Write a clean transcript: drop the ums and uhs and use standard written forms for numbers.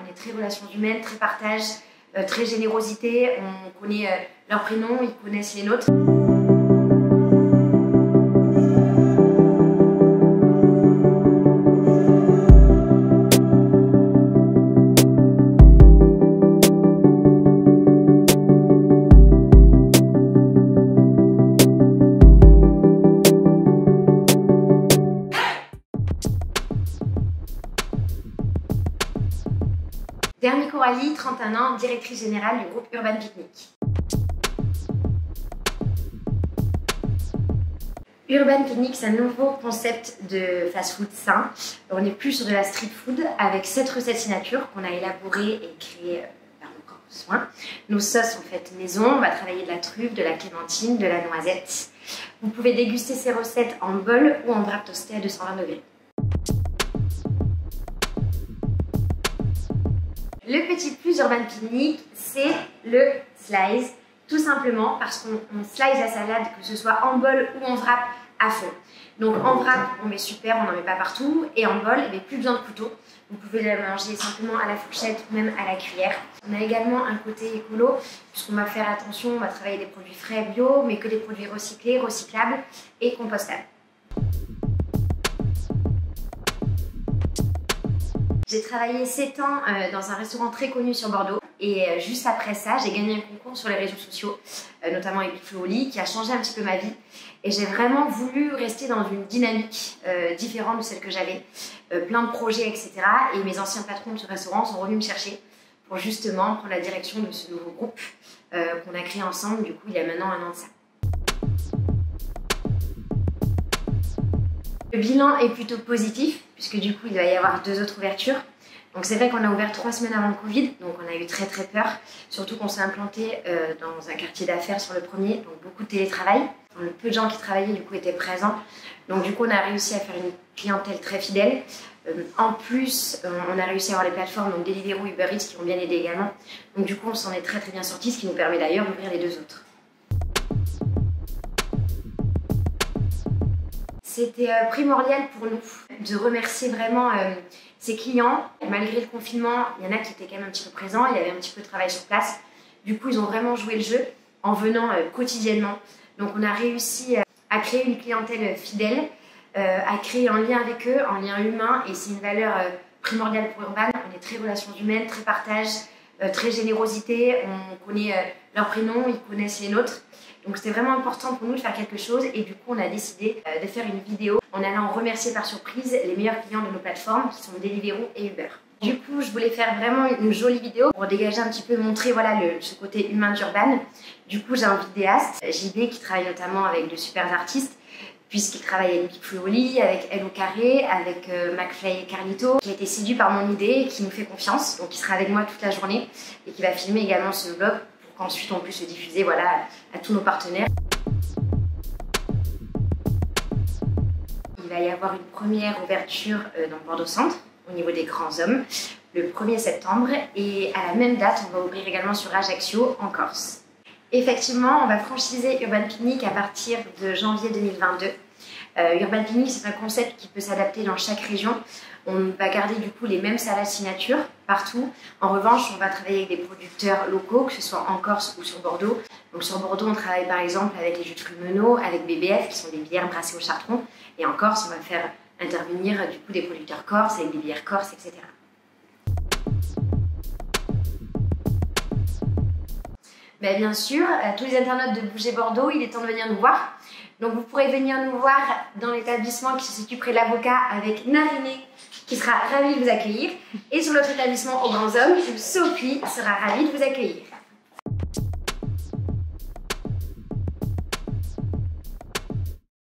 On est très relations humaines, très partage, très générosité. On connaît leurs prénoms, ils connaissent les nôtres. Dermy Coralie, 31 ans, directrice générale du groupe Urban Picnic. Urban Picnic, c'est un nouveau concept de fast-food sain. On est plus sur de la street food avec 7 recettes signature qu'on a élaborées et créées par nos propres soins. Nos sauces sont faites maison, on va travailler de la truffe, de la clémentine, de la noisette. Vous pouvez déguster ces recettes en bol ou en wrap toasté à 220 degrés. Le petit plus Urban Picnic, c'est le slice, tout simplement parce qu'on slice la salade, que ce soit en bol ou en wrap, à fond. Donc en wrap, on met super, on n'en met pas partout, et en bol, il n'y a plus besoin de couteau. Vous pouvez la manger simplement à la fourchette ou même à la cuillère. On a également un côté écolo, puisqu'on va faire attention, on va travailler des produits frais bio, mais que des produits recyclés, recyclables et compostables. J'ai travaillé 7 ans dans un restaurant très connu sur Bordeaux et juste après ça, j'ai gagné un concours sur les réseaux sociaux, notamment avec Flowly, qui a changé un petit peu ma vie. Et j'ai vraiment voulu rester dans une dynamique différente de celle que j'avais, plein de projets, etc. Et mes anciens patrons de ce restaurant sont revenus me chercher pour justement prendre la direction de ce nouveau groupe qu'on a créé ensemble, du coup, il y a maintenant 1 an de ça. Le bilan est plutôt positif, puisque du coup, il va y avoir 2 autres ouvertures. Donc c'est vrai qu'on a ouvert 3 semaines avant le Covid, donc on a eu très peur, surtout qu'on s'est implanté dans un quartier d'affaires sur le premier, donc beaucoup de télétravail. Le peu de gens qui travaillaient du coup étaient présents, donc du coup on a réussi à faire une clientèle très fidèle. En plus, on a réussi à avoir les plateformes, donc Deliveroo, Uber Eats qui ont bien aidé également. Donc du coup on s'en est très bien sortis, ce qui nous permet d'ailleurs d'ouvrir les 2 autres. C'était primordial pour nous de remercier vraiment ces clients. Malgré le confinement, il y en a qui étaient quand même un petit peu présents, il y avait un petit peu de travail sur place. Du coup, ils ont vraiment joué le jeu en venant quotidiennement. Donc on a réussi à créer une clientèle fidèle, à créer un lien avec eux, un lien humain, et c'est une valeur primordiale pour Urban. On est très relations humaines, très partage, très générosité, on connaît leurs prénoms, ils connaissent les nôtres. Donc c'était vraiment important pour nous de faire quelque chose et du coup on a décidé de faire une vidéo en allant remercier par surprise les meilleurs clients de nos plateformes qui sont Deliveroo et Uber. Du coup je voulais faire vraiment une jolie vidéo pour dégager un petit peu, montrer voilà, ce côté humain d'Urban. Du coup j'ai un vidéaste, JB, qui travaille notamment avec de super artistes puisqu'il travaille avec Big Flowly, avec Elle au carré, avec McFly et Carlito, qui a été séduit par mon idée et qui nous fait confiance, donc il sera avec moi toute la journée et qui va filmer également ce vlog. Ensuite, on puisse le diffuser voilà, à tous nos partenaires. Il va y avoir une première ouverture dans Bordeaux Centre, au niveau des grands hommes, le 1er septembre. Et à la même date, on va ouvrir également sur Ajaccio, en Corse. Effectivement, on va franchiser Urban Picnic à partir de janvier 2022. Urban Picnic, c'est un concept qui peut s'adapter dans chaque région. On va garder du coup les mêmes salades signature partout. En revanche, on va travailler avec des producteurs locaux, que ce soit en Corse ou sur Bordeaux. Donc sur Bordeaux, on travaille par exemple avec les jus de fruits Menot, avec BBF, qui sont des bières brassées au chartron. Et en Corse, on va faire intervenir du coup des producteurs corses avec des bières corses, etc. Mais bien sûr, à tous les internautes de Bouger Bordeaux, il est temps de venir nous voir. Donc vous pourrez venir nous voir dans l'établissement qui se situe près de l'Avocat avec Nariné, qui sera ravie de vous accueillir. Et sur l'autre établissement aux Grands Hommes, où Sophie sera ravie de vous accueillir.